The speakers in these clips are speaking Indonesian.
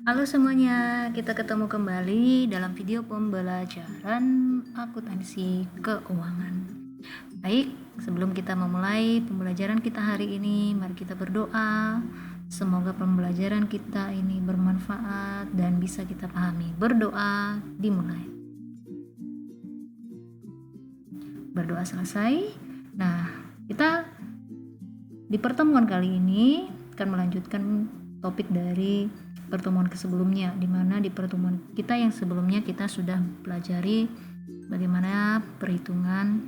Halo semuanya, kita ketemu kembali dalam video pembelajaran akuntansi keuangan. Baik, sebelum kita memulai pembelajaran kita hari ini, mari kita berdoa. Semoga pembelajaran kita ini bermanfaat dan bisa kita pahami. Berdoa dimulai. Berdoa selesai. Nah, kita di pertemuan kali ini akan melanjutkan topik dari pertemuan sebelumnya, di mana di pertemuan kita yang sebelumnya kita sudah pelajari bagaimana perhitungan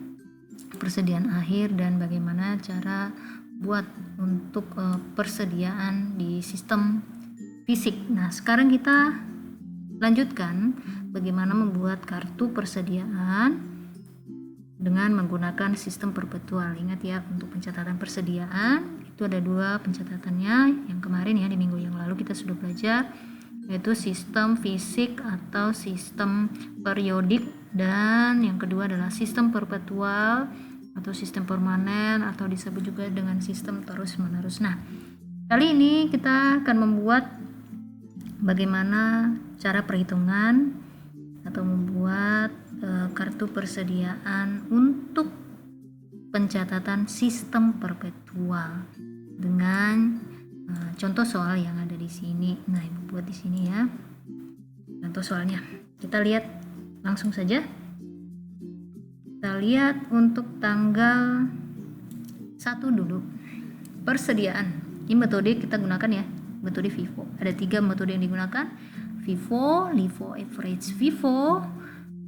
persediaan akhir dan bagaimana cara buat untuk persediaan di sistem fisik. Nah, sekarang kita lanjutkan bagaimana membuat kartu persediaan dengan menggunakan sistem perpetual. Ingat ya, untuk pencatatan persediaan itu ada dua pencatatannya. Yang kemarin ya, di minggu yang lalu kita sudah belajar, yaitu sistem fisik atau sistem periodik, dan yang kedua adalah sistem perpetual atau sistem permanen, atau disebut juga dengan sistem terus menerus. Nah, kali ini kita akan membuat bagaimana cara perhitungan atau membuat kartu persediaan untuk pencatatan sistem perpetual dengan contoh soal yang ada di sini. Nah, Ibu buat di sini ya contoh soalnya. Kita lihat langsung saja. Kita lihat untuk tanggal 1 dulu. Persediaan. Ini metode kita gunakan ya, metode FIFO. Ada 3 metode yang digunakan. FIFO, LIFO, average. FIFO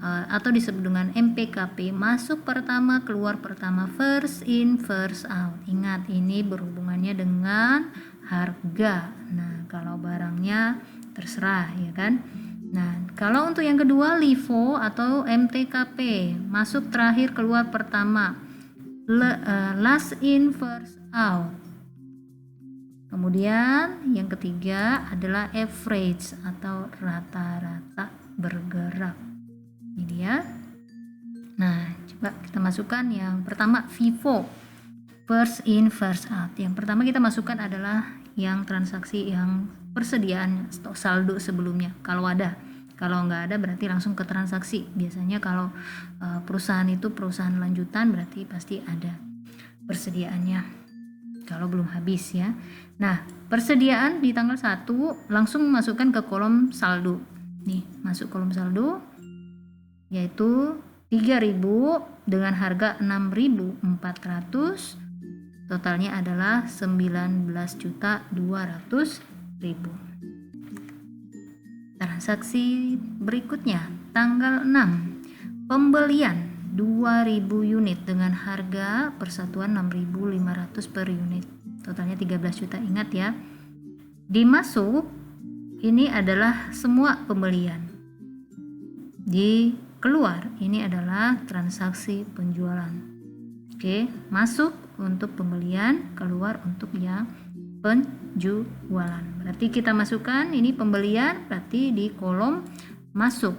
atau disebut dengan MPKP, masuk pertama, keluar pertama, first in, first out. Ingat, ini berhubungannya dengan harga. Nah, kalau barangnya terserah ya kan. Nah, kalau untuk yang kedua LIFO atau MTKP, masuk terakhir, keluar pertama, last in, first out. Kemudian yang ketiga adalah average atau rata-rata bergerak. Ini dia. Nah, coba kita masukkan yang pertama, FIFO, first in first out. Yang pertama kita masukkan adalah yang transaksi yang persediaan stok saldo sebelumnya, kalau ada. Kalau nggak ada berarti langsung ke transaksi. Biasanya kalau perusahaan itu perusahaan lanjutan, berarti pasti ada persediaannya kalau belum habis ya. Nah, persediaan di tanggal 1 langsung masukkan ke kolom saldo. Nih, masuk kolom saldo, yaitu 3.000 dengan harga 6.400, totalnya adalah 19.200.000. Transaksi berikutnya tanggal 6, pembelian 2.000 unit dengan harga persatuan 6.500 per unit, totalnya 13 juta. Ingat ya, dimasuk ini adalah semua pembelian, di keluar ini adalah transaksi penjualan. Oke, masuk untuk pembelian, keluar untuk yang penjualan. Berarti kita masukkan ini pembelian, berarti di kolom masuk.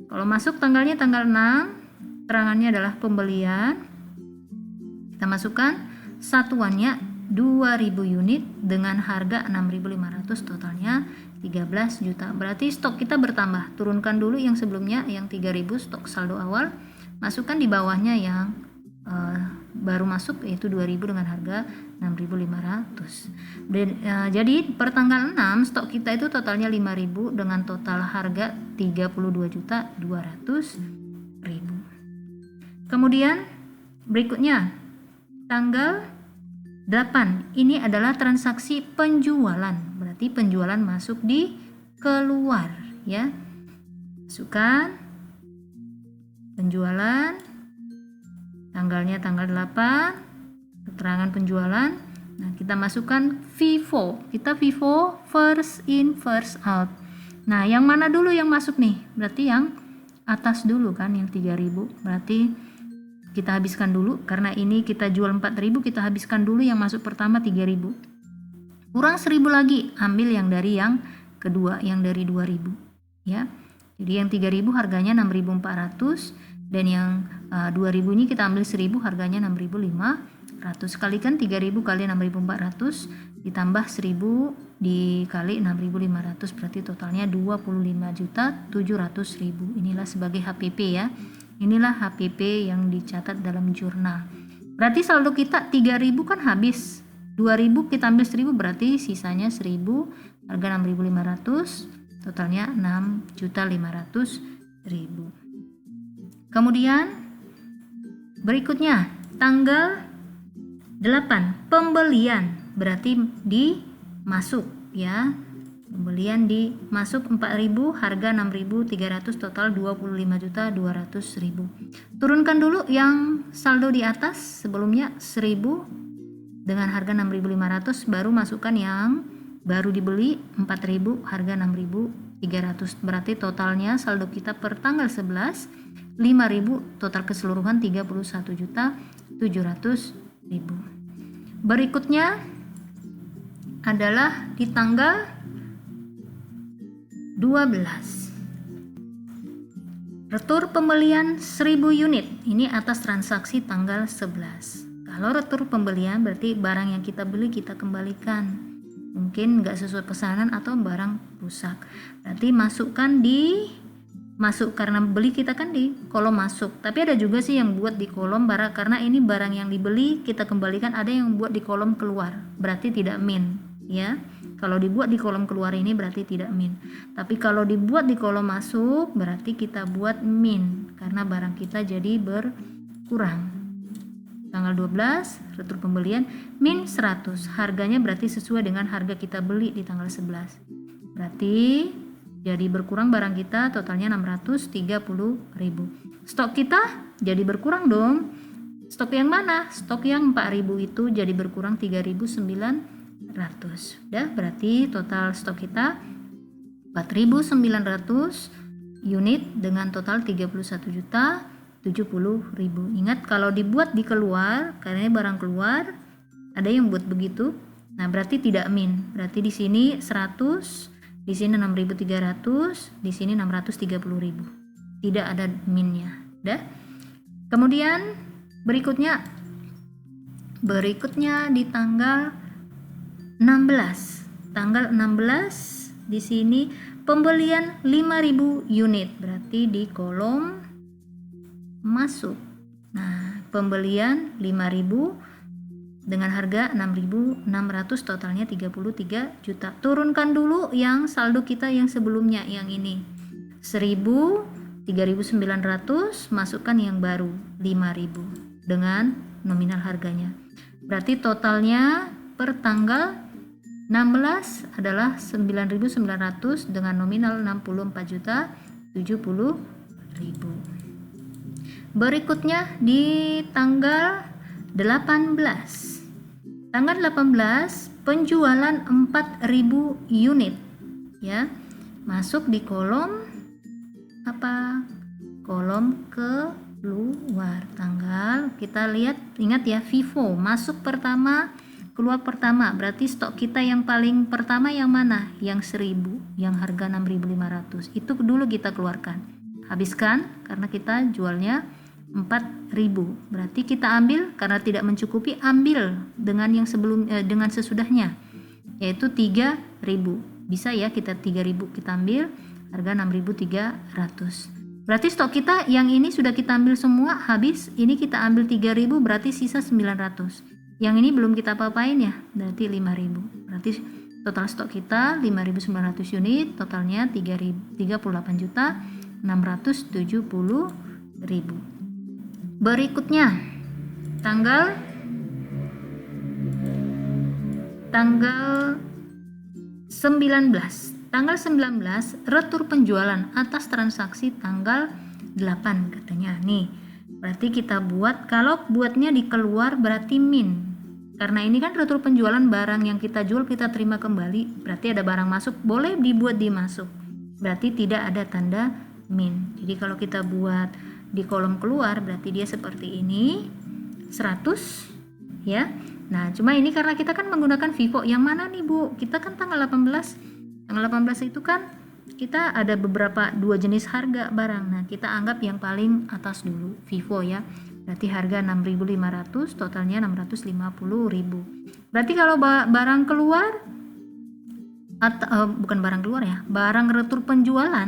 Kalau masuk tanggalnya tanggal 6, terangannya adalah pembelian. Kita masukkan satuannya 2.000 unit dengan harga 6.500, totalnya 13 juta. Berarti stok kita bertambah. Turunkan dulu yang sebelumnya yang 3.000 stok saldo awal, masukkan di bawahnya yang baru masuk, yaitu 2.000 dengan harga 6.500. Jadi per tanggal 6 stok kita itu totalnya 5.000 dengan total harga 32.200.000. Kemudian berikutnya tanggal 8, ini adalah transaksi penjualan. Berarti penjualan masuk di keluar ya. Masukkan penjualan, tanggalnya tanggal 8, keterangan penjualan. Nah, kita masukkan FIFO. Kita FIFO first in first out. Nah, yang mana dulu yang masuk nih? Berarti yang atas dulu kan, yang 3.000. Berarti kita habiskan dulu, karena ini kita jual 4.000, kita habiskan dulu yang masuk pertama 3.000. Kurang 1.000 lagi, ambil yang dari yang kedua, yang dari 2.000 ya. Jadi yang 3.000 harganya 6.400, dan yang 2.000 ini kita ambil 1.000, harganya 6.500. Kalikan 3.000 kali 6.400 ditambah 1000 dikali 6.500 berarti totalnya 25.700.000. Inilah sebagai HPP ya. Inilah HPP yang dicatat dalam jurnal. Berarti saldo kita 3.000 kan habis. 2.000 kita ambil 1.000 berarti sisanya 1.000, harga 6.500, totalnya 6.500.000. Kemudian berikutnya tanggal 8 pembelian, berarti dimasuk ya. Pembelian dimasuk 4.000, harga 6.300, total 25.200.000. Turunkan dulu yang saldo di atas, sebelumnya 1.000 dengan harga 6.500, baru masukkan yang baru dibeli 4.000, harga 6.300. Berarti totalnya saldo kita per tanggal 11 5.000, total keseluruhan 31.700.000. Berikutnya adalah di tanggal 12. Retur pembelian 1.000 unit. Ini atas transaksi tanggal 11. Kalau retur pembelian berarti barang yang kita beli kita kembalikan. Mungkin nggak sesuai pesanan atau barang rusak. Berarti masuk karena beli kita kan di kolom masuk. Tapi ada juga sih yang buat di kolom barang, karena ini barang yang dibeli kita kembalikan, ada yang buat di kolom keluar. Berarti tidak min ya. Kalau dibuat di kolom keluar ini berarti tidak min. Tapi kalau dibuat di kolom masuk berarti kita buat min karena barang kita jadi berkurang. Tanggal 12 retur pembelian min 100, harganya berarti sesuai dengan harga kita beli di tanggal 11. Berarti jadi berkurang barang kita, totalnya 630.000. Stok kita jadi berkurang dong. Stok yang mana? Stok yang 4.000 itu jadi berkurang 3.900. Udah, berarti total stok kita 4.900 unit dengan total 31.070.000. Ingat kalau dibuat di keluar, karena ini barang keluar, ada yang buat begitu. Nah, berarti tidak min. Berarti di sini 100, di sini 6.300, di sini 630.000. Tidak ada minnya. Udah. Kemudian berikutnya di tanggal 16. Tanggal 16 di sini pembelian 5.000 unit. Berarti di kolom masuk. Nah, pembelian 5.000 dengan harga 6.600, totalnya 33 juta. Turunkan dulu yang saldo kita yang sebelumnya, yang ini 1.000, 3.900, masukkan yang baru 5.000 dengan nominal harganya. Berarti totalnya per tanggal 16 adalah 9.900 dengan nominal 64.070.000. Berikutnya di tanggal 18. Tanggal 18 penjualan 4.000 unit ya. Masuk di kolom apa? Kolom keluar. Tanggal kita lihat, ingat ya, FIFO masuk pertama, keluar pertama. Berarti stok kita yang paling pertama yang mana? Yang 1.000, yang harga 6.500. Itu dulu kita keluarkan. Habiskan karena kita jualnya 4.000. Berarti kita ambil karena tidak mencukupi, ambil dengan yang dengan sesudahnya, yaitu 3.000. Bisa ya, kita 3.000 kita ambil, harga 6.300. Berarti stok kita yang ini sudah kita ambil semua habis, ini kita ambil 3.000 berarti sisa 900. Yang ini belum kita apa-apain ya, berarti 5.000. Berarti total stok kita 5.900 unit, totalnya 38.670.000. Berikutnya tanggal 19. Tanggal 19 retur penjualan atas transaksi tanggal 8 katanya. Nih, berarti kita buat, kalau buatnya di keluar berarti min. Karena ini kan retur penjualan barang yang kita jual kita terima kembali, berarti ada barang masuk, boleh dibuat di masuk. Berarti tidak ada tanda min. Jadi kalau kita buat di kolom keluar berarti dia seperti ini 100 ya. Nah, cuma ini karena kita kan menggunakan FIFO. Yang mana nih Bu? Kita kan tanggal 18. Tanggal 18 itu kan kita ada beberapa dua jenis harga barang. Nah, kita anggap yang paling atas dulu, FIFO ya. Berarti harga 6.500, totalnya 650.000. Berarti kalau barang keluar atau bukan barang keluar ya, barang retur penjualan,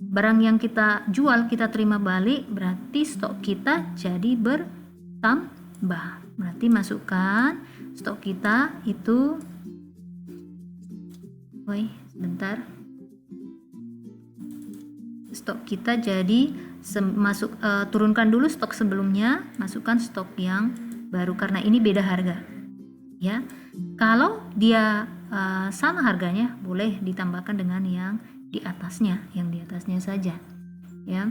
barang yang kita jual kita terima balik, berarti stok kita jadi bertambah. Berarti masukkan stok kita itu, sebentar, stok kita jadi turunkan dulu stok sebelumnya, masukkan stok yang baru karena ini beda harga ya. Kalau dia sama harganya boleh ditambahkan dengan yang di atasnya saja ya.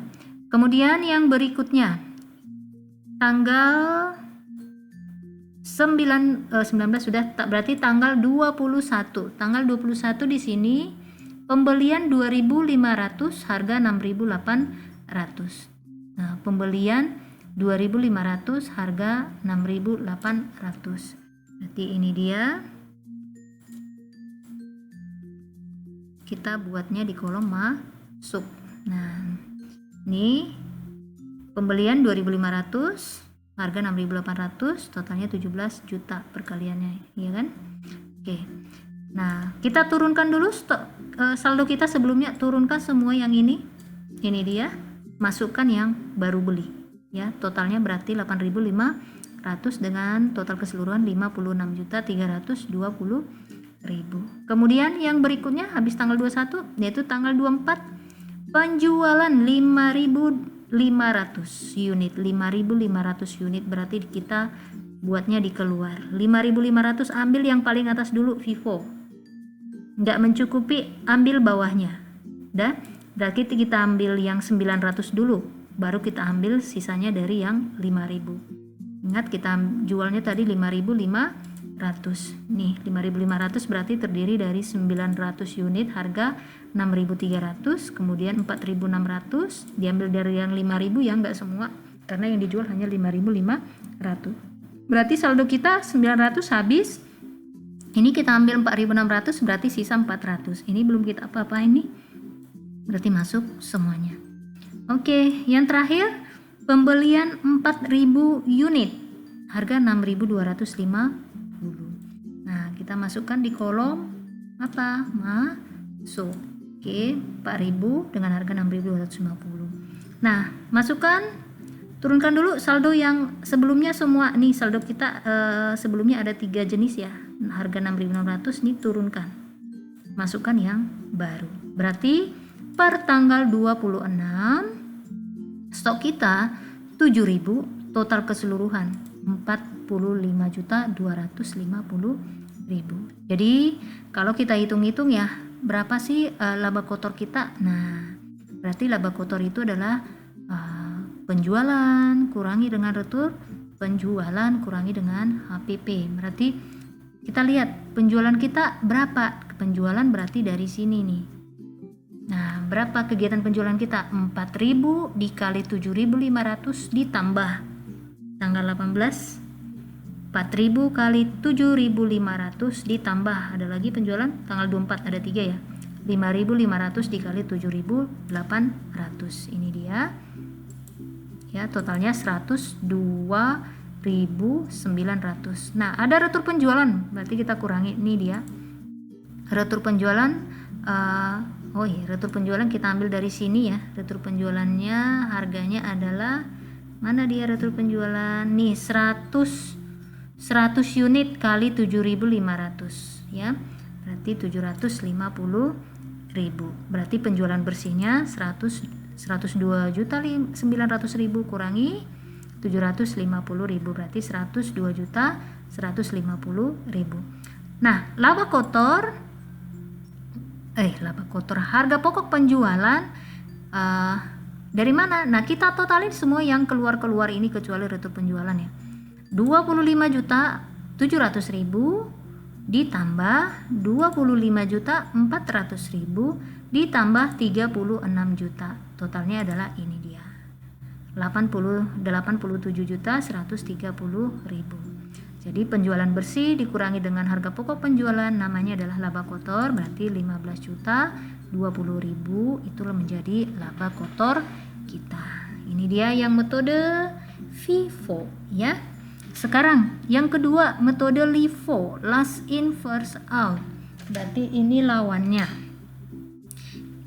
Kemudian yang berikutnya tanggal 19 sudah, berarti tanggal 21. Tanggal 21 di sini pembelian 2.500, harga 6.800. Nah, pembelian 2.500, harga 6.800. Berarti ini dia. Kita buatnya di kolom masuk. Nah, ini pembelian 2.500, harga 6.800, totalnya 17 juta perkaliannya, ya kan? Oke. Nah, kita turunkan dulu stok saldo kita sebelumnya, turunkan semua yang ini. Ini dia, masukkan yang baru beli, ya. Totalnya berarti 8.500 dengan total keseluruhan 56.320.000. Kemudian yang berikutnya habis tanggal 21 yaitu tanggal 24 penjualan 5.500 unit. 5.500 unit berarti kita buatnya di keluar. 5.500 ambil yang paling atas dulu, Vivo. Nggak mencukupi, ambil bawahnya. Berarti kita ambil yang 900 dulu, baru kita ambil sisanya dari yang 5.000. Ingat kita jualnya tadi 5.500. Nih 5.500 berarti terdiri dari 900 unit harga 6.300, kemudian 4.600 diambil dari yang 5.000 ya, enggak semua karena yang dijual hanya 5.500. Berarti saldo kita 900 habis. Ini kita ambil 4.600 berarti sisa 400. Ini belum kita apa-apain nih. Berarti masuk semuanya. Oke, yang terakhir pembelian 4.000 unit harga 6.250. Nah, kita masukkan di kolom apa? Masuk. Oke, 4.000 dengan harga 6.250. Nah, masukkan, turunkan dulu saldo yang sebelumnya semua. Nih saldo kita sebelumnya ada 3 jenis ya. Harga 6.600 nih turunkan. Masukkan yang baru. Berarti per tanggal 26 stok kita 7.000, total keseluruhan 45.250.000. Jadi kalau kita hitung-hitung ya, berapa sih laba kotor kita? Nah, berarti laba kotor itu adalah penjualan kurangi dengan retur penjualan kurangi dengan HPP. Berarti kita lihat penjualan kita berapa? Penjualan berarti dari sini nih. Nah, berapa kegiatan penjualan kita? 4.000 dikali 7.500 ditambah tanggal 18, 4.000 kali 7.500 ditambah ada lagi penjualan tanggal 24, ada 3 ya, 5.500 dikali 7.800. Ini dia ya, totalnya 102.900. Nah, ada retur penjualan, berarti kita kurangi. Ini dia retur penjualan. Retur penjualan kita ambil dari sini ya. Retur penjualannya harganya adalah, mana dia retur penjualan? Nih 100 unit kali 7.500 ya. Berarti 750.000. Berarti penjualan bersihnya 102.900.000 kurangi 750.000 berarti 102.150.000. Nah, laba kotor harga pokok penjualan dari mana? Nah, kita totalin semua yang keluar ini kecuali retur penjualan ya. 25.700.000 ditambah 25.400.000 ditambah 36 juta. Totalnya adalah ini dia. 87.130.000. Jadi penjualan bersih dikurangi dengan harga pokok penjualan namanya adalah laba kotor, berarti 15.020.000 itulah menjadi laba kotor kita. Ini dia yang metode FIFO ya. Sekarang yang kedua, metode LIFO, last in first out. Berarti ini lawannya.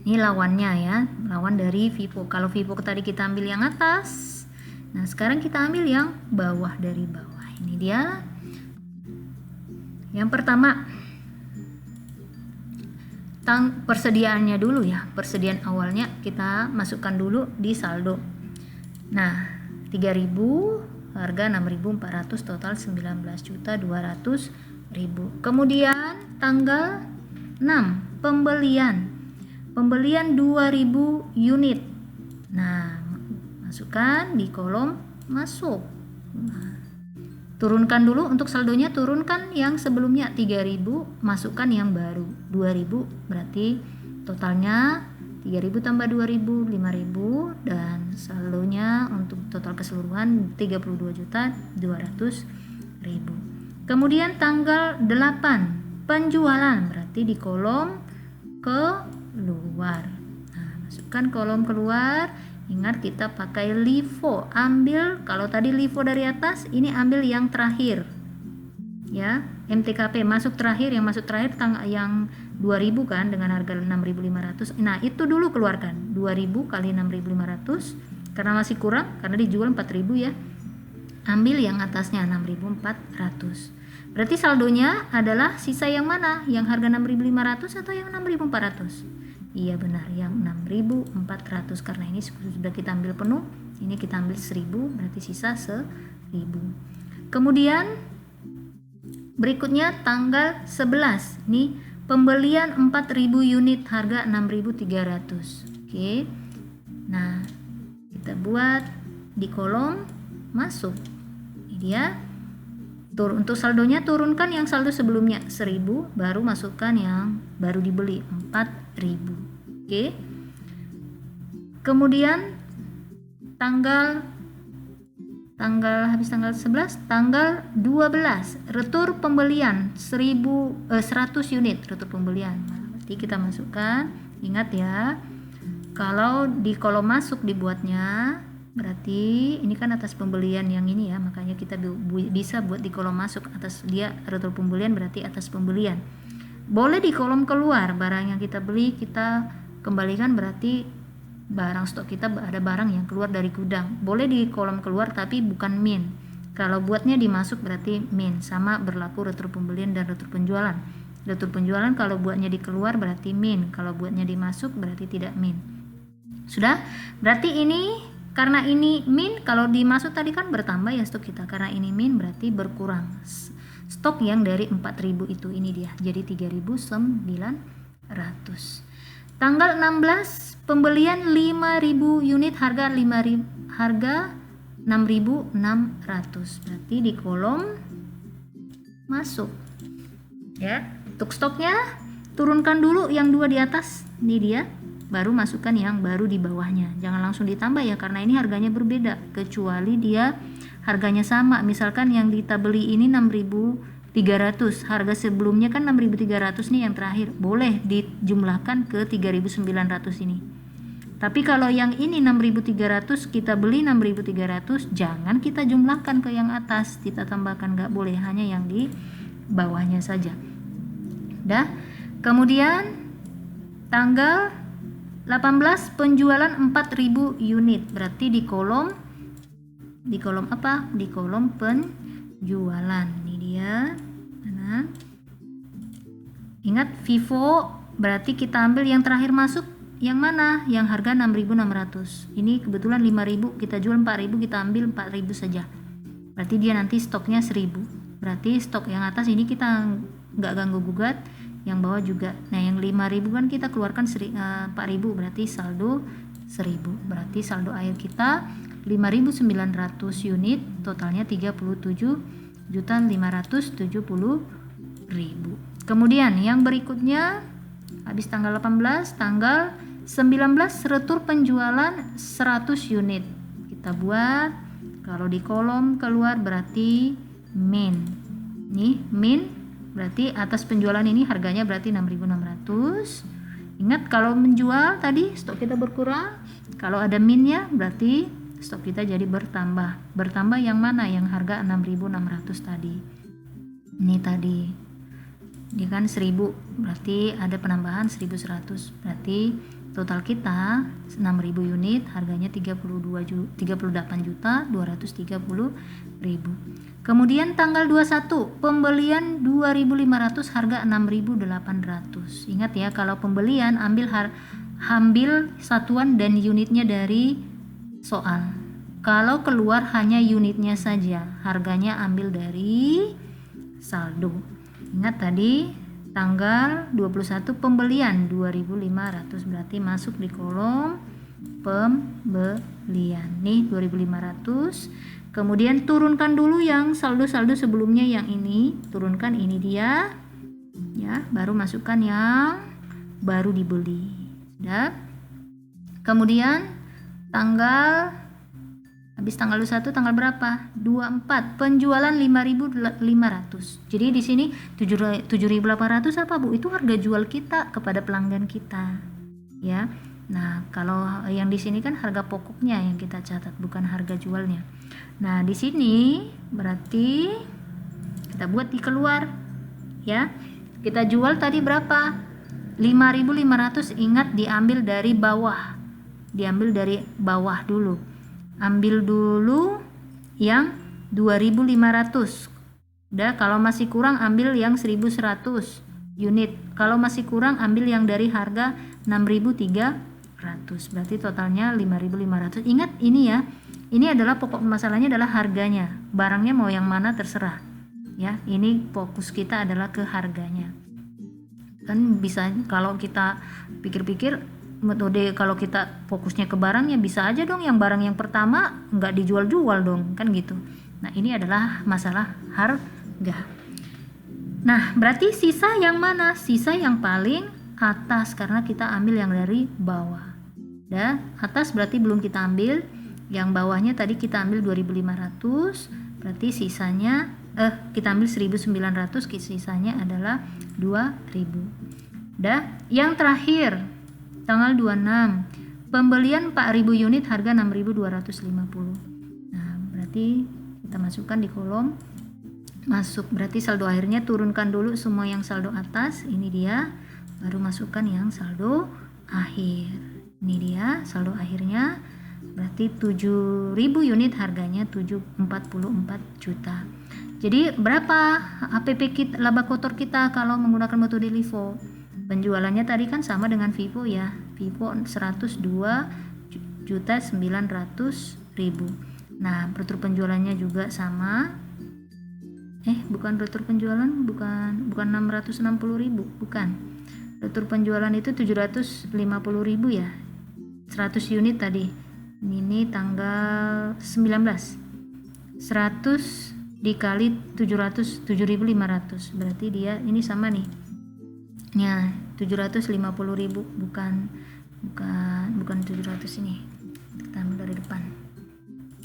Ini lawannya ya, lawan dari FIFO. Kalau FIFO tadi kita ambil yang atas, nah sekarang kita ambil yang bawah dari bawah. Ini dia. Yang pertama, persediaannya dulu ya. Persediaan awalnya kita masukkan dulu di saldo. Nah, 3.000, harga 6.400, total 19.200.000. Kemudian tanggal 6 pembelian 2.000 unit. Nah, masukkan di kolom masuk. Nah, turunkan dulu untuk saldonya, turunkan yang sebelumnya 3.000, masukkan yang baru 2.000, berarti totalnya 3.000 tambah 2.000 5.000, dan saldonya untuk total keseluruhan 32.200.000. Kemudian tanggal 8 penjualan, berarti di kolom keluar. Nah, masukkan kolom keluar. Ingat kita pakai LIFO. Ambil, kalau tadi LIFO dari atas, ini ambil yang terakhir. Ya, MTKP masuk terakhir, yang masuk terakhir yang 2.000 kan dengan harga 6.500. Nah, itu dulu keluarkan. 2.000 kali 6.500 karena masih kurang, karena dijual 4.000 ya. Ambil yang atasnya 6.400. Berarti saldonya adalah sisa yang mana? Yang harga 6.500 atau yang 6.400? Iya benar, yang 6.400, karena ini sudah kita ambil penuh. Ini kita ambil 1.000, berarti sisa 1.000. Kemudian berikutnya tanggal 11. Nih, pembelian 4.000 unit harga 6.300. Oke. Nah, kita buat di kolom masuk. Ini dia. Untuk saldonya turunkan yang saldo sebelumnya 1.000, baru masukkan yang baru dibeli 4.000. Oke. Kemudian habis tanggal 11, tanggal 12 retur pembelian 100 unit retur pembelian. Berarti kita masukkan, ingat ya, kalau di kolom masuk dibuatnya, berarti ini kan atas pembelian yang ini ya, makanya kita bisa buat di kolom masuk, atas dia retur pembelian berarti atas pembelian. Boleh di kolom keluar, barang yang kita beli kita kembalikan, berarti barang stok kita ada barang yang keluar dari gudang. Boleh di kolom keluar tapi bukan min. Kalau buatnya dimasuk berarti min. Sama berlaku retur pembelian dan retur penjualan. Retur penjualan kalau buatnya di keluar berarti min, kalau buatnya dimasuk berarti tidak min. Sudah? Berarti ini karena ini min, kalau dimasuk tadi kan bertambah ya stok kita. Karena ini min berarti berkurang. Stok yang dari 4.000 itu, ini dia. Jadi 3.900. Tanggal 16 pembelian 5.000 unit harga 6.600. Berarti di kolom masuk. Ya, untuk stoknya turunkan dulu yang 2 di atas. Ini dia. Baru masukkan yang baru di bawahnya. Jangan langsung ditambah ya, karena ini harganya berbeda, kecuali dia harganya sama. Misalkan yang kita beli ini 6.300, harga sebelumnya kan 6.300 nih yang terakhir, boleh dijumlahkan ke 3.900 ini. Tapi kalau yang ini 6.300, kita beli 6.300, jangan kita jumlahkan ke yang atas, kita tambahkan, nggak boleh, hanya yang di bawahnya saja. Dah. Kemudian tanggal 18 penjualan 4.000 unit, berarti di kolom apa? Di kolom penjualan. Ini dia. Nah, ingat FIFO berarti kita ambil yang terakhir masuk yang mana? Yang harga 6.600. Ini kebetulan 5.000, kita jual 4.000, kita ambil 4.000 saja. Berarti dia nanti stoknya 1.000. Berarti stok yang atas ini kita nggak ganggu gugat, yang bawah juga. Nah, yang 5.000 kan kita keluarkan 4.000, berarti saldo 1.000. Berarti saldo akhir kita 5.900 unit, totalnya 37.570.000. Kemudian yang berikutnya habis tanggal 18, tanggal 19 retur penjualan 100 unit. Kita buat, kalau di kolom keluar berarti min. Nih, min berarti atas penjualan ini harganya berarti 6.600. Ingat kalau menjual tadi stok kita berkurang, kalau ada minnya berarti stok kita jadi bertambah. Bertambah yang mana? Yang harga 6.600 tadi. Ini tadi. Dia kan 1000, berarti ada penambahan 1100. Berarti total kita 6.000 unit, harganya 38.230.000. Kemudian tanggal 21, pembelian 2.500, harga 6.800. Ingat ya, kalau pembelian ambil satuan dan unitnya dari soal. Kalau keluar hanya unitnya saja, harganya ambil dari saldo. Ingat tadi tanggal 21 pembelian 2.500, berarti masuk di kolom pembelian. Nih 2.500. Kemudian turunkan dulu yang saldo-saldo sebelumnya, yang ini turunkan, ini dia ya, baru masukkan yang baru dibeli. Sudah. Kemudian habis tanggal 21 tanggal berapa? 24, penjualan 5.500. Jadi di sini 7.800 apa, Bu? Itu harga jual kita kepada pelanggan kita. Ya. Nah, kalau yang di sini kan harga pokoknya yang kita catat, bukan harga jualnya. Nah, di sini berarti kita buat di keluar. Ya. Kita jual tadi berapa? 5.500. Ingat diambil dari bawah. Diambil dari bawah dulu. Ambil dulu yang 2.500. Udah, kalau masih kurang ambil yang 1.100 unit. Kalau masih kurang ambil yang dari harga 6.300. Berarti totalnya 5.500. Ingat ini ya. Ini adalah pokok masalahnya adalah harganya. Barangnya mau yang mana terserah. Ya, ini fokus kita adalah ke harganya. Kan bisa kalau kita pikir-pikir metode, kalau kita fokusnya ke barangnya, bisa aja dong yang barang yang pertama nggak dijual-jual dong, kan gitu. Nah, ini adalah masalah harga. Nah, berarti sisa yang mana? Sisa yang paling atas, karena kita ambil yang dari bawah. Atas berarti belum kita ambil, yang bawahnya tadi kita ambil 2.500, berarti sisanya kita ambil 1.900, sisanya adalah 2.000. Yang terakhir tanggal 26, pembelian 4.000 unit, harga 6.250. Nah, berarti kita masukkan di kolom masuk. Berarti saldo akhirnya turunkan dulu semua yang saldo atas, ini dia, baru masukkan yang saldo akhir. Ini dia saldo akhirnya, berarti 7.000 unit, harganya 44 juta. Jadi berapa HPP kita, laba kotor kita kalau menggunakan metode LIFO? Penjualannya tadi kan sama dengan Vivo ya. Vivo 102.900.000. Nah, struktur penjualannya juga sama. Bukan struktur penjualan, bukan 660.000, bukan. Struktur penjualan itu 750.000 ya. 100 unit tadi. Ini tanggal 19. 100 dikali 700, 7.500. Berarti dia ini sama nih. Ya, 750.000, bukan 700 ini. Kita ambil dari depan.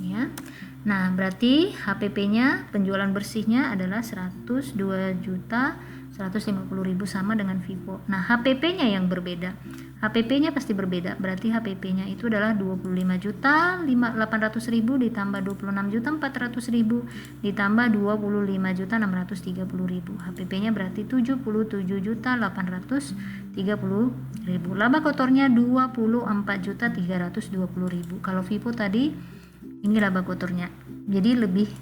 Ya. Nah, berarti HPP-nya, penjualan bersihnya adalah 102.150.000, sama dengan Vivo. Nah, HPP-nya yang berbeda. HPP-nya pasti berbeda. Berarti HPP-nya itu adalah 25.800.000 ditambah 26.400.000 ditambah 25.630.000. HPP-nya berarti 77.830.000. Laba kotornya 24.320.000. Kalau Vivo tadi ini laba kotornya. Jadi lebih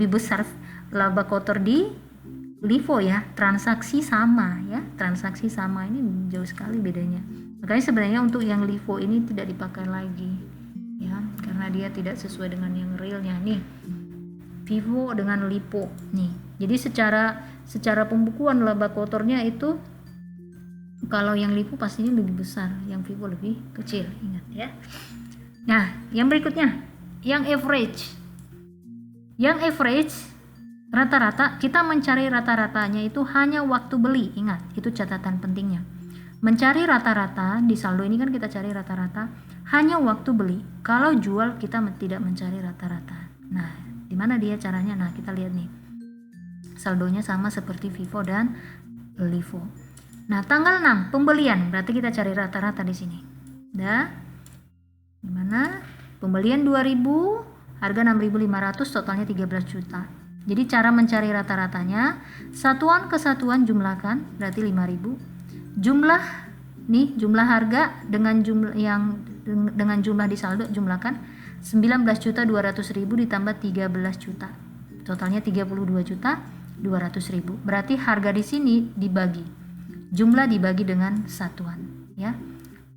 besar laba kotor di LIFO ya. Transaksi sama ya. Transaksi sama, ini jauh sekali bedanya. Makanya sebenarnya untuk yang LIFO ini tidak dipakai lagi ya, karena dia tidak sesuai dengan yang realnya. Nih Vivo dengan LIFO nih. Jadi secara pembukuan laba kotornya itu kalau yang LIFO pastinya lebih besar, yang Vivo lebih kecil, ingat ya. Nah, yang berikutnya, yang average. Yang average rata-rata, kita mencari rata-ratanya itu hanya waktu beli. Ingat, itu catatan pentingnya. Mencari rata-rata di saldo ini kan kita cari rata-rata hanya waktu beli. Kalau jual kita tidak mencari rata-rata. Nah, di mana dia caranya? Nah, kita lihat nih. Saldonya sama seperti Vivo dan LIFO. Nah, tanggal 6 pembelian, berarti kita cari rata-rata di sini. Gimana? Pembelian 2.000, harga 6.500, totalnya 13 juta. Jadi cara mencari rata-ratanya, satuan ke satuan jumlahkan, berarti 5.000. Jumlah harga dengan jumlah di saldo jumlahkan 19.200.000 ditambah 13 juta. Totalnya 32.200.000. Berarti harga di sini dibagi. Jumlah dibagi dengan satuan, ya.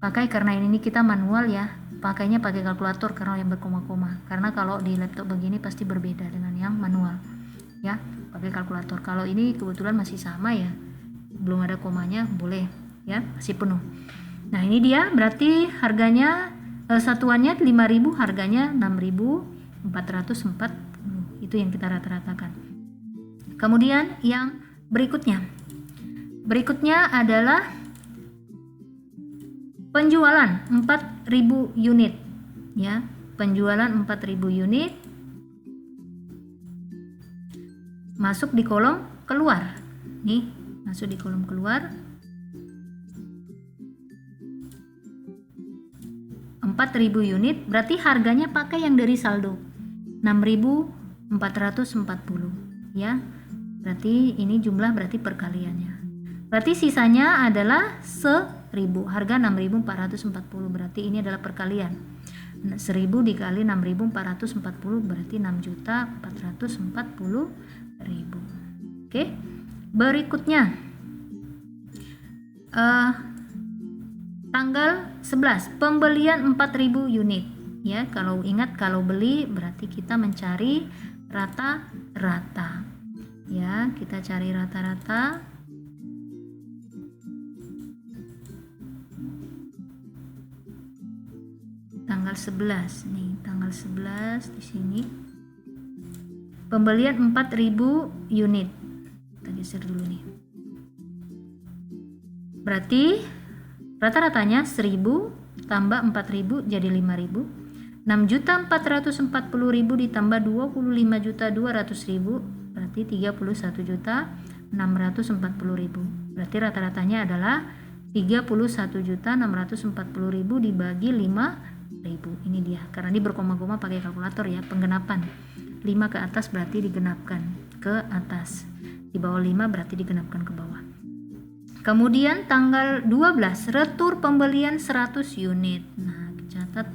Karena ini kita manual ya. Pakainya pakai kalkulator karena yang berkoma-koma. Karena kalau di laptop begini pasti berbeda dengan yang manual. Ya, pakai kalkulator. Kalau ini kebetulan masih sama ya. Belum ada komanya, boleh ya, masih penuh. Nah, ini dia berarti harganya satuannya 5.000, harganya 6.440. Itu yang kita rata-ratakan. Kemudian yang berikutnya adalah penjualan 4.000 unit ya. Penjualan 4.000 unit masuk di kolom keluar. Nih, masuk di kolom keluar. 4.000 unit berarti harganya pakai yang dari saldo 6.440 ya. Berarti ini jumlah berarti perkaliannya. Berarti sisanya adalah 1.000, harga 6.440, berarti ini adalah perkalian. 1.000 dikali 6.440 berarti 6.440.000. Oke. Berikutnya tanggal 11 pembelian 4.000 unit ya. Kalau ingat, kalau beli berarti kita mencari rata-rata ya. Kita cari rata-rata. Tanggal 11 nih, tanggal 11 di sini pembelian 4.000 unit. Kita geser dulu nih. Berarti rata-ratanya 1.000 tambah 4.000 jadi 5.000. 6.440.000 ditambah 25.200.000 berarti 31.640.000. Berarti rata-ratanya adalah 31.640.000 dibagi 5.000. Ini dia. Karena ini berkoma-koma pakai kalkulator ya, penggenapan. 5 ke atas berarti digenapkan ke atas. Di bawah 5 berarti digenapkan ke bawah. Kemudian tanggal 12 retur pembelian 100 unit. Nah, catat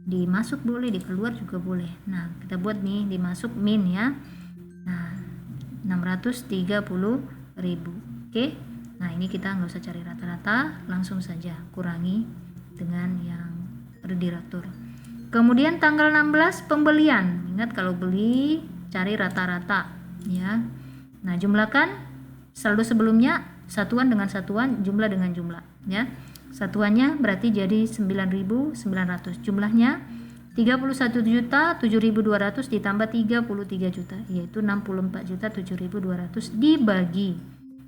dimasuk boleh, di keluar juga boleh. Nah, kita buat nih dimasuk min ya. Nah, 630.000. Oke. Nah, ini kita nggak usah cari rata-rata, langsung saja kurangi dengan yang diatur. Kemudian tanggal 16 pembelian. Ingat kalau beli cari rata-rata ya. Nah, jumlahkan saldo sebelumnya, satuan dengan satuan, jumlah dengan jumlah ya. Satuannya berarti jadi 9.900. Jumlahnya 31.007.200 ditambah 33 juta, yaitu 64.007.200 dibagi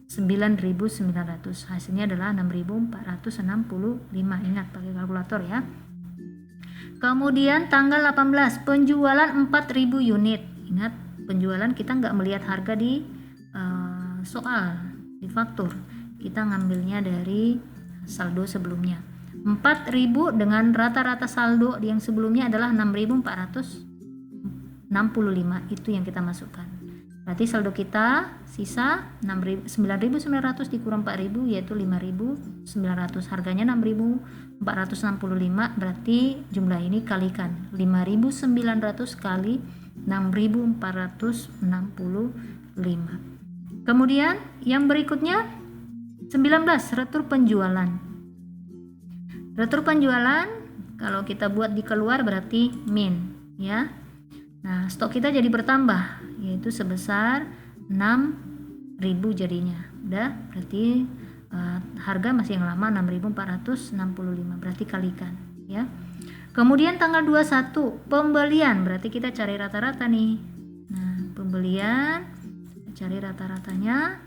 9.900. Hasilnya adalah 6.465. Ingat pakai kalkulator ya. Kemudian tanggal 18 penjualan 4.000 unit. Ingat, penjualan kita nggak melihat harga di soal, di faktur. Kita ngambilnya dari saldo sebelumnya. 4.000 dengan rata-rata saldo yang sebelumnya adalah 6.465. Itu yang kita masukkan. Berarti saldo kita sisa 9.900 dikurang 4.000 yaitu 5.900. Harganya 6.465, berarti jumlah ini kalikan 5.900 kali 6.465. Kemudian yang berikutnya 19 retur penjualan. Retur penjualan kalau kita buat di keluar berarti min ya. Nah, stok kita jadi bertambah yaitu sebesar 6.000 jadinya. Udah, berarti harga masih yang lama 6.465, berarti kalikan ya. Kemudian tanggal 21 pembelian, berarti kita cari rata-rata nih. Nah, pembelian cari rata-ratanya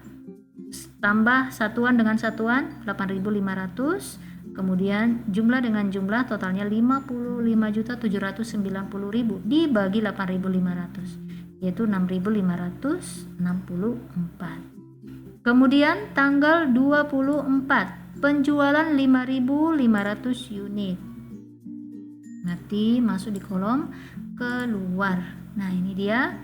tambah satuan dengan satuan 8.500, kemudian jumlah dengan jumlah totalnya 55.790.000 dibagi 8.500 yaitu 6.564. Kemudian tanggal 24 penjualan 5.500 unit. Nanti masuk di kolom keluar. Nah, ini dia.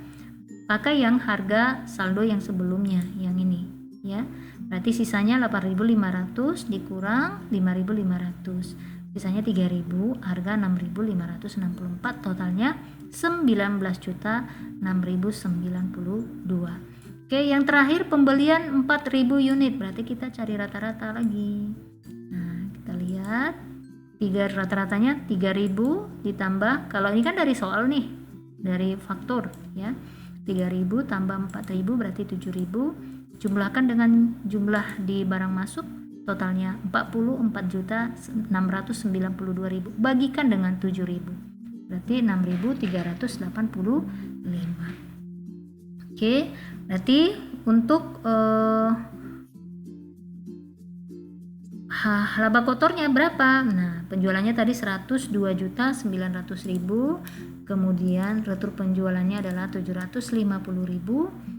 Pakai yang harga saldo yang sebelumnya, yang ini ya. Berarti sisanya 8.500 dikurang 5.500. Sisanya 3.000, harga 6.564, totalnya 19.692. Oke, yang terakhir pembelian 4.000 unit, berarti kita cari rata-rata lagi. Nah, kita lihat rata-ratanya 3.000 ditambah, kalau ini kan dari soal nih, dari faktur ya, 3.000 tambah 4.000 berarti 7.000, jumlahkan dengan jumlah di barang masuk, totalnya 44.692.000, bagikan dengan 7.000 berarti 6.385. Oke, berarti untuk laba kotornya berapa? Nah, penjualannya tadi 102.900.000, kemudian retur penjualannya adalah 750.000.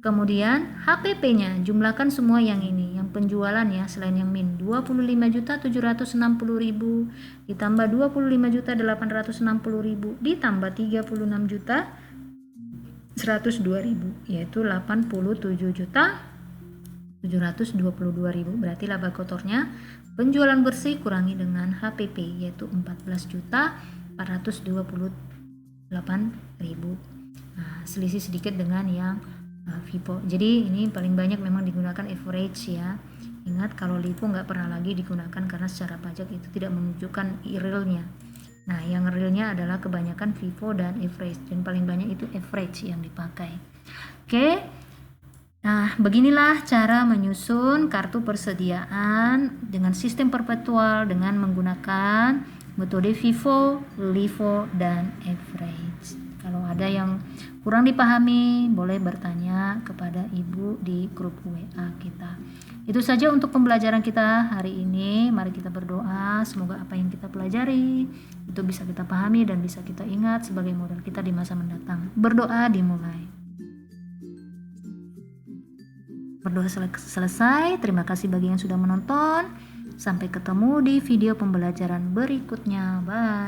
Kemudian HPP-nya jumlahkan semua yang ini, yang penjualan ya, selain yang min, 25.760.000 ditambah 25.860.000 ditambah 36.102.000, yaitu 87.722.000. Berarti laba kotornya penjualan bersih kurangi dengan HPP, yaitu 14.428.000. Nah, selisih sedikit dengan yang FIFO. Jadi ini paling banyak memang digunakan average ya. Ingat, kalau LIFO nggak pernah lagi digunakan karena secara pajak itu tidak menunjukkan realnya. Nah, yang realnya adalah kebanyakan FIFO dan average, dan paling banyak itu average yang dipakai. Oke. Nah, beginilah cara menyusun kartu persediaan dengan sistem perpetual dengan menggunakan metode FIFO, LIFO, dan average. Kalau ada yang kurang dipahami, boleh bertanya kepada Ibu di grup WA kita. Itu saja untuk pembelajaran kita hari ini. Mari kita berdoa, semoga apa yang kita pelajari itu bisa kita pahami dan bisa kita ingat sebagai modal kita di masa mendatang. Berdoa dimulai. Berdoa selesai. Terima kasih bagi yang sudah menonton. Sampai ketemu di video pembelajaran berikutnya. Bye.